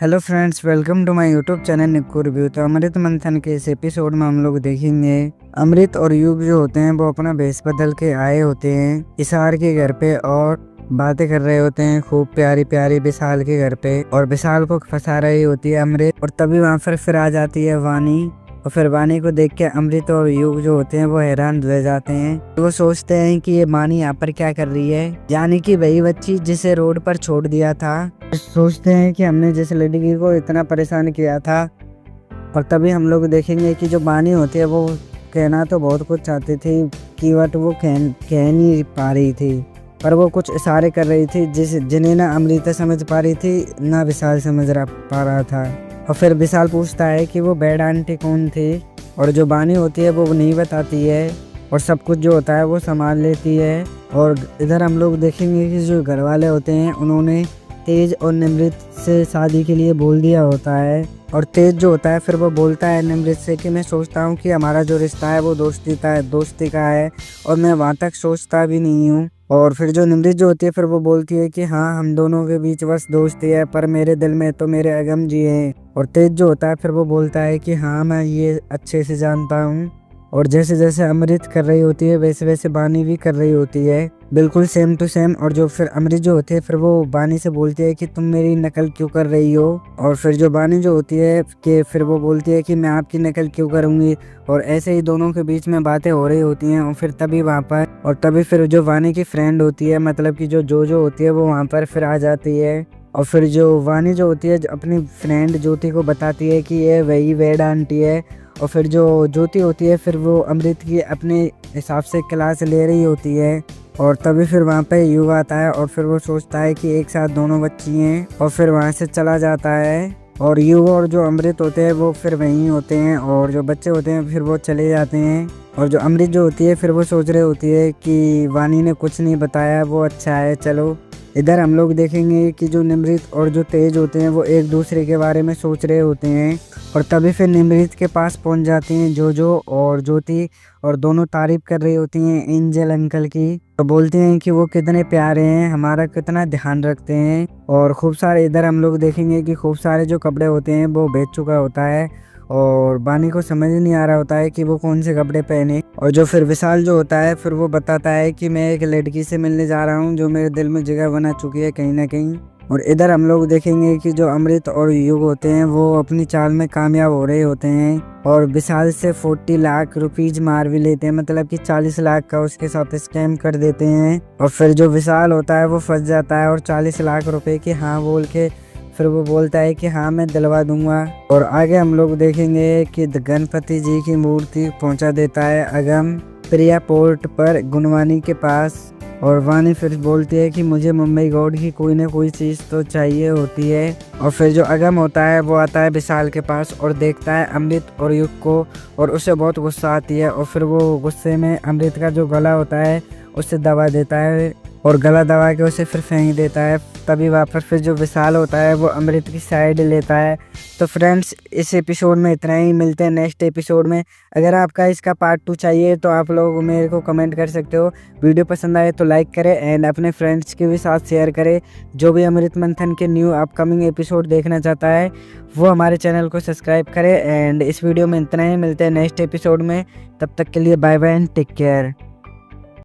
Hello friends, welcome to my YouTube channel Nikku review. तो अमृत मंथन के इस एपिसोड में हम लोग देखेंगे अमृत और युग जो होते हैं वो अपना भेष बदल के आए होते हैं इसार के घर पे और बातें कर रहे होते हैं खूब प्यारी प्यारी विशाल के घर पे। और विशाल को फंसा रही होती है अमृत, और तभी वहाँ फिर आ जाती है वानी। और फिर वानी को देख के अमृत और युग जो होते हैं वो हैरान रह जाते हैं। तो वो सोचते हैं कि ये वानी यहाँ पर क्या कर रही है, यानी कि वही बच्ची जिसे रोड पर छोड़ दिया था। सोचते हैं कि हमने जिस लड़की को इतना परेशान किया था। और तभी हम लोग देखेंगे कि जो वानी होती है वो कहना तो बहुत कुछ चाहती थी कि बट वो कह नहीं पा रही थी, पर वो कुछ इशारे कर रही थी जिन्हें ना अमृता समझ पा रही थी ना विशाल पा रहा था। और फिर विशाल पूछता है कि वो बैड आंटी कौन थी, और जो वानी होती है वो नहीं बताती है और सब कुछ जो होता है वो संभाल लेती है। और इधर हम लोग देखेंगे कि जो घर वाले होते हैं उन्होंने तेज और निमृत से शादी के लिए बोल दिया होता है। और तेज जो होता है फिर वो बोलता है निमृत से कि मैं सोचता हूँ कि हमारा जो रिश्ता है वो दोस्ती का है और मैं वहाँ तक सोचता भी नहीं हूँ। और फिर जो निमृत जो होती है फिर वो बोलती है कि हाँ, हम दोनों के बीच बस दोस्ती है, पर मेरे दिल में तो मेरे अगम जी हैं। और तेज जो होता है फिर वो बोलता है कि हाँ, मैं ये अच्छे से जानता हूँ। और जैसे जैसे अमृत कर रही होती है वैसे वैसे वानी भी कर रही होती है, बिल्कुल सेम टू सेम। और जो फिर अमृत जो होती है फिर वो वानी से बोलती है कि तुम मेरी नकल क्यों कर रही हो। और फिर जो वानी जो होती है कि फिर वो बोलती है कि मैं आपकी नकल क्यों करूँगी। और ऐसे ही दोनों के बीच में बातें हो रही होती हैं। और फिर तभी फिर जो वानी की फ्रेंड होती है, मतलब कि जो होती है वो वहाँ पर फिर आ जाती है। और फिर जो वानी जो होती है अपनी फ्रेंड ज्योति को बताती है कि ये वही वेड आंटी है। और फिर जो ज्योति होती है फिर वो अमृत की अपने हिसाब से क्लास ले रही होती है। और तभी फिर वहाँ पे युग आता है और फिर वो सोचता है कि एक साथ दोनों बच्ची हैं, और फिर वहाँ से चला जाता है। और युग और जो अमृत होते हैं वो फिर वहीं होते हैं, और जो बच्चे होते हैं फिर वो चले जाते हैं। और जो अमृत जो होती है फिर वो सोच रही होती है कि वानी ने कुछ नहीं बताया, वो अच्छा है, चलो। इधर हम लोग देखेंगे कि जो निमृत और जो तेज होते हैं वो एक दूसरे के बारे में सोच रहे होते हैं। और तभी फिर निमृत के पास पहुंच जाती हैं जो और ज्योति, और दोनों तारीफ कर रही होती हैं एंजल अंकल की। तो बोलती हैं कि वो कितने प्यारे हैं, हमारा कितना ध्यान रखते हैं। और खूब सारे इधर हम लोग देखेंगे कि खूब सारे जो कपड़े होते हैं वो बेच चुका होता है, और वानी को समझ नहीं आ रहा होता है कि वो कौन से कपड़े पहने। और जो फिर विशाल जो होता है फिर वो बताता है कि मैं एक लड़की से मिलने जा रहा हूँ जो मेरे दिल में जगह बना चुकी है कहीं ना कहीं। और इधर हम लोग देखेंगे कि जो अमृत और युग होते हैं वो अपनी चाल में कामयाब हो रहे होते हैं, और विशाल से 40 लाख रुपीज मार भी लेते हैं, मतलब कि 40 लाख का उसके साथ स्कैम कर देते हैं। और फिर जो विशाल होता है वो फंस जाता है और 40 लाख रुपए की हाँ बोल के फिर वो बोलता है कि हाँ, मैं दिलवा दूंगा। और आगे हम लोग देखेंगे कि गणपति जी की मूर्ति पहुंचा देता है अगम प्रिया पोर्ट पर गुणवानी के पास। और वानी फिर बोलती है कि मुझे मुंबई गॉड की कोई ना कोई चीज़ तो चाहिए होती है। और फिर जो अगम होता है वो आता है विशाल के पास और देखता है अमृत और युग को, और उसे बहुत गुस्सा आती है। और फिर वो गुस्से में अमृत का जो गला होता है उसे दबा देता है, और गला दबा के उसे फिर फेंक देता है। तभी वापस फिर जो विशाल होता है वो अमृत की साइड लेता है। तो फ्रेंड्स, इस एपिसोड में इतना ही, मिलते हैं नेक्स्ट एपिसोड में। अगर आपका इसका पार्ट 2 चाहिए तो आप लोग मेरे को कमेंट कर सकते हो। वीडियो पसंद आए तो लाइक करें एंड अपने फ्रेंड्स के भी साथ शेयर करें। जो भी अमृत मंथन के न्यू अपकमिंग एपिसोड देखना चाहता है वो हमारे चैनल को सब्सक्राइब करे। एंड इस वीडियो में इतना ही, मिलते हैं नेक्स्ट एपिसोड में। तब तक के लिए bye bye and take care.